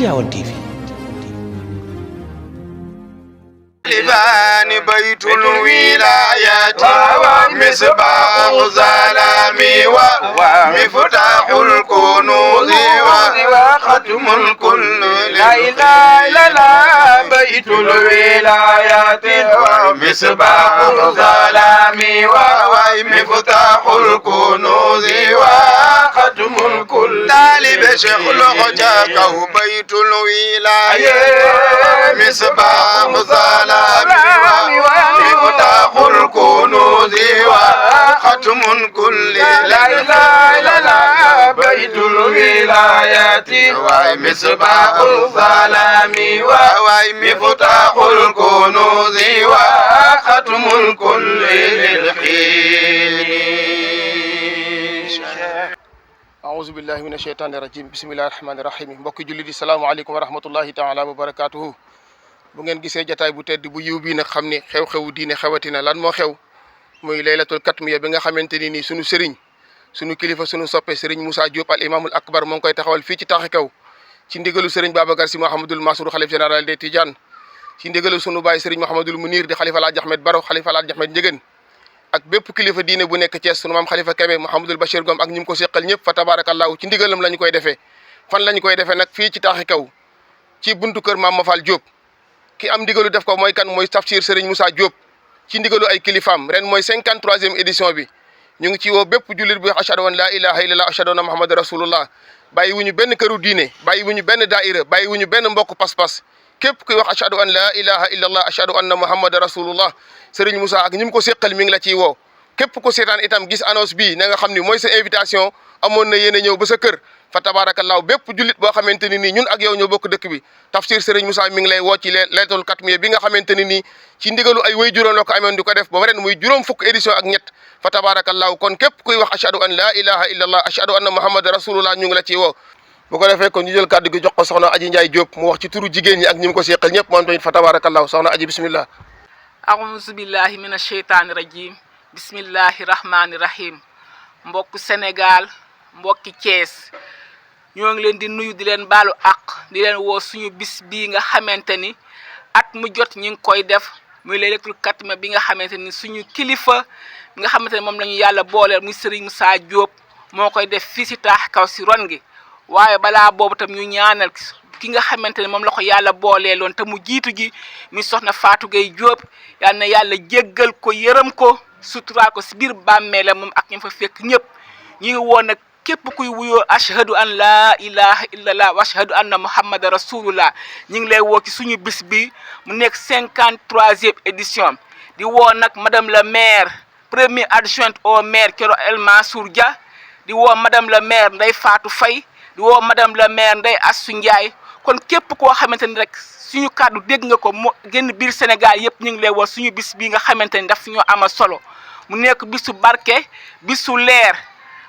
Tivaouane TV. لبان بيت الولايات مصباح الظلام ومفتاح الكنوز وختم الكل لا اله الا الله بيت الولايات ومصباح الظلام ومفتاح الكنوز وختم الكل طالب شيخ لغجاك بيت الولايات مصباح الظلام مفتاح الكنوز وختم كل لا اله الا الله بيت الولايات ومصباح الظلام ومفتاح الكنوز وختم الكل للحين. أعوذ بالله من الشيطان الرجيم بسم الله الرحمن الرحيم mbokki jullit yi salaamaaleykum wa rahmatullahi taala wa barakatuhu. bu ngeen gisee jataay bu tedd bu yiw bii nag xam ne xew-xewu diine xewatina lan moo xew muy laylatul katmiya bi nga xamante ni nii sunu sëriñ sunu kilifa sunu soppe sëriñ Moussa Diop al imamul akbar moo ngi koy taxawal fii ci Taaxi Kaw ci ndigalu sëriñ Babacar Sy Mouhamadoul Mansour xalif général des Tidianes ci ndigalu sunu baay sëriñ Mouhamadoul Mounir di xalifa Alaaji Ahmed Baro xalifa Alaaji Ahmed Ndiéguène ak bépp kilifa diine bu nekk Thiès sunu maam xalifa Kébé Mouhamadoul Bachir Gom ak ñi mu ko seqal ñëpp fa tabarakallahu ci ndigalam la ñu koy defee fan la ñu koy defee nag fii ci Taaxi Kaw ci buntu kër Mame Mafal Diop ki am ndigalu def ko mooy kan mooy tafsir Serigne Moussa Diop ci ndigalu ay kilifaam ren mooy 53e édition bi ñu ngi ci woo bépp jullit bi wax ashhadu an la ilaha illallah ashhadu anna muhammad rasulullah bàyyi wuñu benn këru diine bàyyi wuñu benn daaira bàyyi wuñu benn mbokk pas-pas képp kuy wax ashhadu an la ilaha illallah ashhadu anna muhammad rasulullah Serigne Moussa ak ñi mu ko séqal mi ngi la ciy woo képp ku seetaan itam gis annonce bi na nga xam ni mooy sa invitation amoon na yéen a ñëw ba sa kër fa tabarakallahu bépp jullit boo xamante ni nii ñun ak yow ñoo bokk dëkk bi tafsir Serigne Moussa mi ngi lay woo ci laylatul katmiya bi nga xamante ni nii ci ndigalu ay way juróom la ko amoon di ko def ba ren muy juróom fukk édition ak ñett fa tabarakallahu kon képp kuy wax ashhadu an la ilaha illallah ashhadu anna muhammad rasulullah ñu ngi la ciy woo bu ko defee kon ñu jël kàddu gi jox ko soxna Aji Ndiaye Diop mu wax ci turu jigéen ñi ak ñi mu ko seqal ñëpp moom tamit fa tabarakallahu soxna Aji bismillah a'uuzu billahi mina sheytaani rajim bismillahi rahmaani rahim mbokk Sénégal mbokki Thiès ñoo ngi leen di nuyu di leen baalu àq di leen woo suñu bis bii nga xamante ni at mu jot ñi ngi koy def muy laylatul katmiya bi nga xamante ni suñu kilifa bi nga xamante ni moom la ñu yàlla booleel muy Serigne Moussa Diop moo koy def fii si Taaxi Kaw si ron gi waaye balaa boobu tam ñu ñaanal ki nga xamante ne moom la ko yàlla booleeloon te mu jiitu ji muy soxna Fatou Gueye Diop yal na yàlla jéggal ko yërëm ko suturaal ko si biir bàmmeela moom ak ñi fa fekk ñëpp ñi ngi woon nag képp kuy wuyoo ashhadu an la ilaha illallah wa ashhadu anna muhammad rasulullah ñi ngi lay woo ci suñu bis bi mu nekk 53e édition di woo nag madame la maire première adjointe au maire Thioro El Mansour Dia di woo madame la maire Ndeye Fatou Faye di woo madame la maire Ndeye Assou Ndiaye kon képp koo xamante ni rek suñu kàddu dégg nga ko mu génn biir Sénégal yëpp ñu ngi lay woo suñu bis bi nga xamante ni daf ñoo amal solo mu nekk bisu barke bisu leer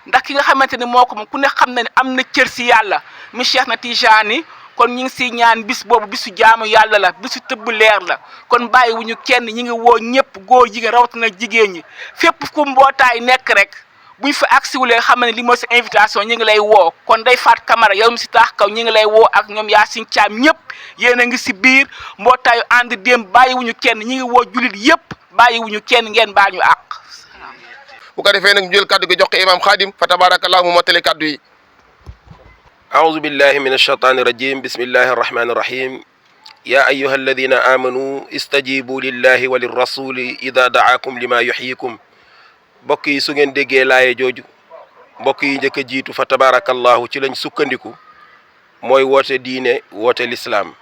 ndax ki nga xamante ni moo ko moom ku ne xam na ne am na cër si yàlla mi Cheikh na Tijaani kon ñu ngi siy ñaan bis boobu bisu jaamu yàlla la bisu tëbb leer la kon bàyyi wu ñu kenn ñi ngi woo ñëpp góor jigéen rawatina jigéen ñi fépp ku mbootaay nekk rek buñ fa agsiwulee xam ne li mooy sa invitation ñu ngi lay woo kon day faat Camara yow mi si Taaxi Kaw ñu ngi lay woo ak ñoom Yacine Thiam ñëpp yéen a ngi si biir mbootaayu ànd déem bàyyi wu ñu kenn ñi ngi woo jullit yëpp bàyyi wu ñu kenn ngeen baal ñu àq. bu ko defee nag ñu jël kàddu gi jox ko imam Khadim fa tabarakallahu mu mottali kàddu yi. أعوذ بالله من الشيطان الرجيم بسم الله الرحمن الرحيم يا أيها الذين آمنوا استجيبوا لله وللرسول إذا دعاكم لما يحييكم mbokk yi su ngeen déggee laaye jooju mbokk yi njëkk a jiitu fa tabarakallahu ci lañ sukkandiku mooy woote diine woote lislaam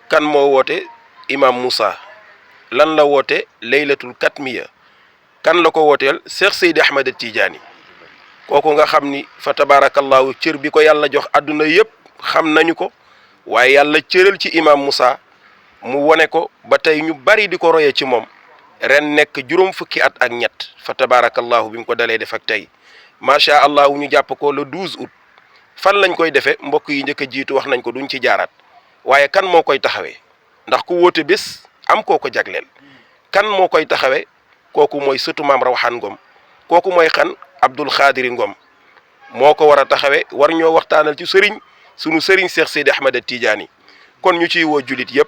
kan moo woote imam Moussa lan la woote laylatul katmiya kan la ko wooteel Cheikh Seydi Ahmed Tidiane kooku nga xam ni fa tabarakallahu cër bi ko yàlla jox adduna yëpp xam nañu ko waaye yàlla cëral ci imam Moussa mu wone ko ba tey ñu bari di ko roye ci moom ren nekk juróom fukki at ak ñett fa tabarakallahu bi mu ko dalee def ak tey macha allah ñu jàpp ko le 12 août fan lañ koy defee mbokk yi njëkk a jiitu wax nañ ko duñ ci jaaraat waaye kan moo koy taxawee ndax ku wóote bés am koo ko jagleel kan moo koy taxawee kooku mooy sëtu maam Rawaan Ngom kooku mooy xan Abdul Xaadiri Ngom moo ko war a taxawee war ñoo waxtaanal ci sëriñ sunu sëriñ Cheikh Seydi Ahmed Tidiane kon ñu ciy woo julit yëpp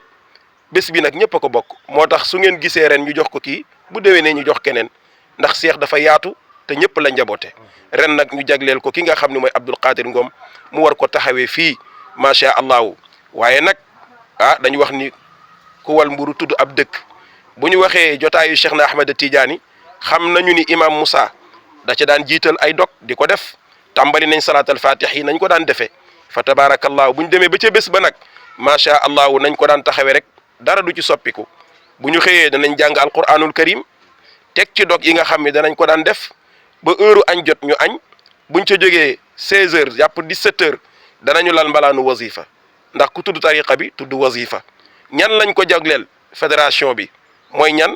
bés bi nag ñëpp a ko bokk moo tax su ngeen gisee ren ñu jox ko kii bu déwénee ñu jox keneen ndax Cheikh dafa yaatu te ñëpp la njaboote ren nag ñu jagleel ko ki nga xam ne mooy Abdoul Qadir Ngom mu war ko taxawee fii macha allahu waaye nag dañu wax ni ku wal mburu tudd ab dëkk bu ñu waxee jotaayu Cheikh na Ahmed Tidiane xam nañu ni imam Moussa da ca daan jiital ay dog di ko def tàmbali nañ salaatal fatih yi nañ ko daan defee fa tabarakallahu bu ñu demee ba ca bés ba nag macha allahu nañ ko daan taxawee rek dara du ci soppiku bu ñu xëyee danañ jàng alquranul karim teg ci dog yi nga xam ne danañ ko daan def ba heure añ jot ñu añ buñ ca jógee 16h jàpp 17h danañu lal mbalaanu wazifa ndax ku tudd tariqa bi tudd wazifa ñan lañ ko jagleel fédération bi mooy ñan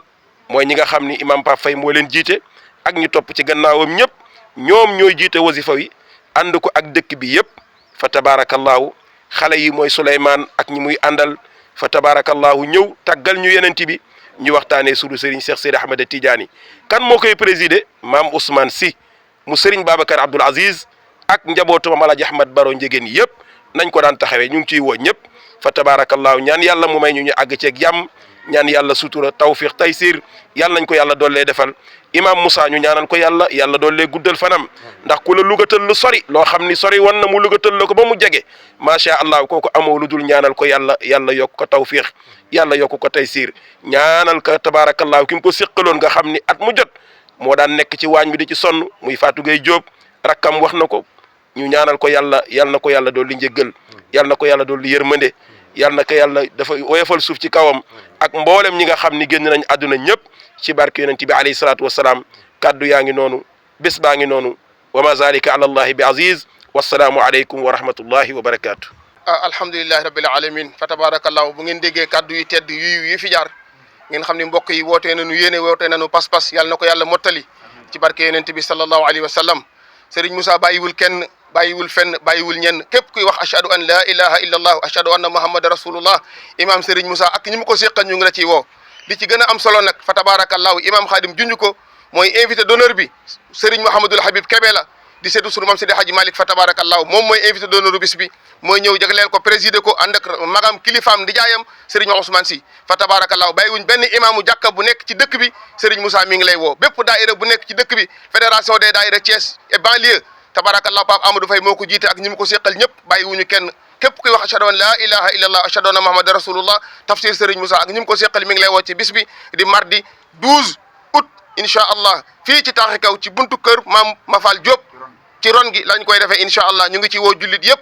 mooy ñi nga xam ni imam Pape Faye moo leen jiite ak ñu topp ci gannaawam ñëpp ñoom ñooy jiite wazifa wi ànd ko ak dëkk bi yëpp fa tabarakallahu xale yi mooy Souleymane ak ñi muy àndal fa tabarakallahu ñëw tàggal ñu yenenti bi ñu waxtaanee sunu Serigne Cheikh Seydi Ahmed Tidiane kan moo koy présider maam Ousmane Sy mu Serigne Babacar Abdoul Aziz ak njabootu Maam Alaaji Ahmad Baro Njegéen yëpp nañ ko daan taxawee ñu ngi ciy woo ñëpp fa tabarakallahu ñaan yàlla mu may ñu àgg ceeg jàmm ñaan yàlla sutura tawfiq taysir yàlla nañ ko yàlla doollee defal imam Moussa ñu ñaanal ko yàlla doollee guddal fanam ndax ku la lugatal lu sori loo xam ni sori wan na mu lugatal la ko ba mu jege macha allah kooku amoo lu dul ñaanal ko yàlla yokk ko tawfiq yàlla yokk ko taysir ñaanal ko tabarakallahu ki mu ko séqaloon nga xam ni at mu jot moo daan nekk ci waañ bi di ci sonn muy Fatou Gueye Diop rakkam wax na ko ñu ñaanal ko yàlla na ko yàlla dool li njëggal yàlla na ko yàlla dool li yërmande yàlla na ko yàlla dafa woyofal suuf ci kawam ak mboolem ñi nga xam ni génn nañ àdduna ñëpp ci barke yonent bi alayhi salaatu wasalaam kaddu yaa ngi noonu bés baa ngi noonu wa ma zalika ala allahi bi aziz wassalaamu aleykum wa rahmatullahi wa barakatuh alhamdulillahi rabbil alamin fa tabarakallahu bu ngeen déggee kaddu yi tedd yi fi jaar ngeen xam ni mbokk yi wootee nañu yéene wootee nañu pas-pas yàlla na ko yàlla mottali ci barke yonent bi sallallahu alayhi wa sallam Serigne Moussa bàyyiwul kenn bàyyiwul fenn bàyyiwul ñenn képp kuy wax ashhadu an la ilaha illa allah ashhadu anna muhammad rasulullah imam Serigne Moussa ak ñi mu ko séqal ñu ngi la ciy woo li ci gën a am solo nag fa tabarakallahu imam Khadim junj ko mooy invité d'honneur bi Serigne Mouhamadoul Habib Kébé la di seetu sunu mam Seydi Hadji Malick fa tabarakallahu moom mooy invité d'honneur bis bi mooy ñëw jagleel ko présider ko ànd ak magam kilifaam ndijaayam Serigne Ousmane Sy fa tabarakallahu bàyyiwuñ benn imaamu jàkka bu nekk ci dëkk bi Serigne Moussa mi ngi lay woo bépp daayira bu nekk ci dëkk bi fédération des daayira Thiès et banlieue tabarakallahu Pape Amadou Faye moo ko jiite ak ñi mu ko séqal ñëpp bàyyiwuñu kenn képp kuy wax ashhadu an la ilaha illallah ashhadu anna muhammad rasulullah tafsir Serigne Moussa ak ñi mu ko séqal mi ngi lay woo ci bis bi di mardi 12 août incha allah fii ci taaxi kaw ci buntu kër maam Mafal Diop ci ron gi lañ koy defee incha allah ñu ngi ci woo jullit yëpp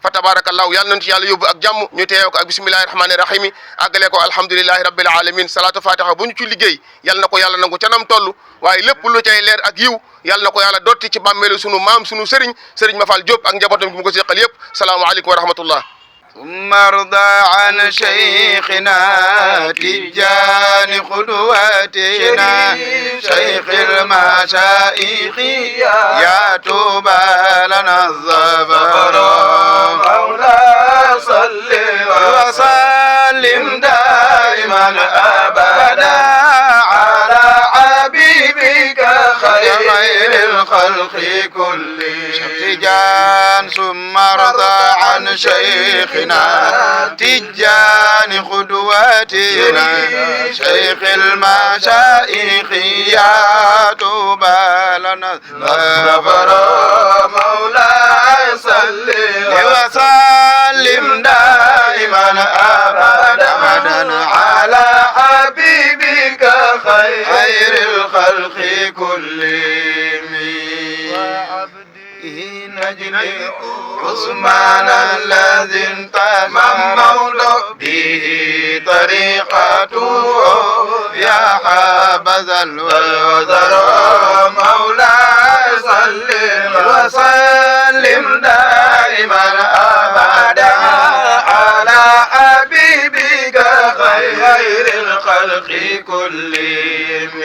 fa tabarakallahu yàlla nañu ci yàlla yóbbu ak jàmm ñu teew ko ak bismillahi rahmani rahim àggale ko alhamdulillahi rabbil alamin salatu fatiha bu ñu ci liggéey yàlla na ko yàlla nangu ca nam toll waaye lépp lu cay leer ak yiw yàlla na ko yàlla dotti ci bàmmeelu sunu maam sunu sëriñ Mafal Diop ak njabootam gi mu ko seqal yëpp salaamu aleykum wa rahmatullah ثم ارضى عن شيخنا تجاني قدوتنا شيخ المشايخ يا توبى لنا الظفر مولاي صل وسلم دائما ابدا على حبيبك خير الخلق كلهم تجان ثم ارضى عن شيخنا تجان قدوتنا شيخ المشايخ يا توبى لنا الظفر مولاي صل وسلم دائما ابدا على حبيبك خير الخلق كلهم نجلي عثمان الذي انتمم به طريقته يا حبذا الوزر مولاي صل وسلم دائما ابدا على حبيبك خير الخلق كلهم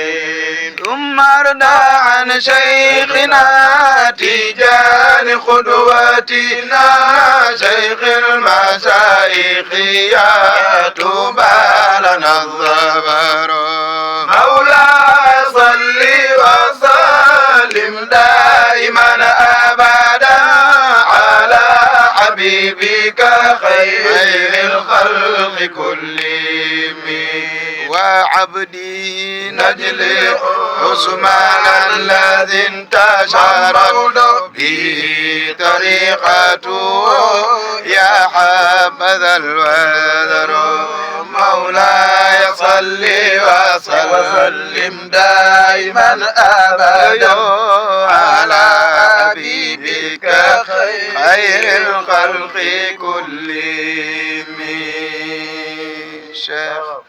ثم ارضى عن شيخنا تجان قدوتنا شيخ المشايخ يا توبى لنا الظفر مولاي صل وسلم دائما ابدا على حبيبي خير الخلق كلهم وعبدي نجل عثمان الذي انتشرت به طريقته يا حبذا الوذر مولاي صل وسلم دائما ابدا على حبيبك خير الخلق كلهم شيخ.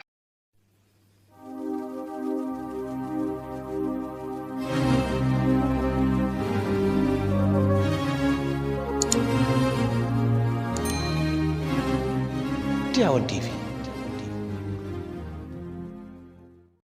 Tivaouane TV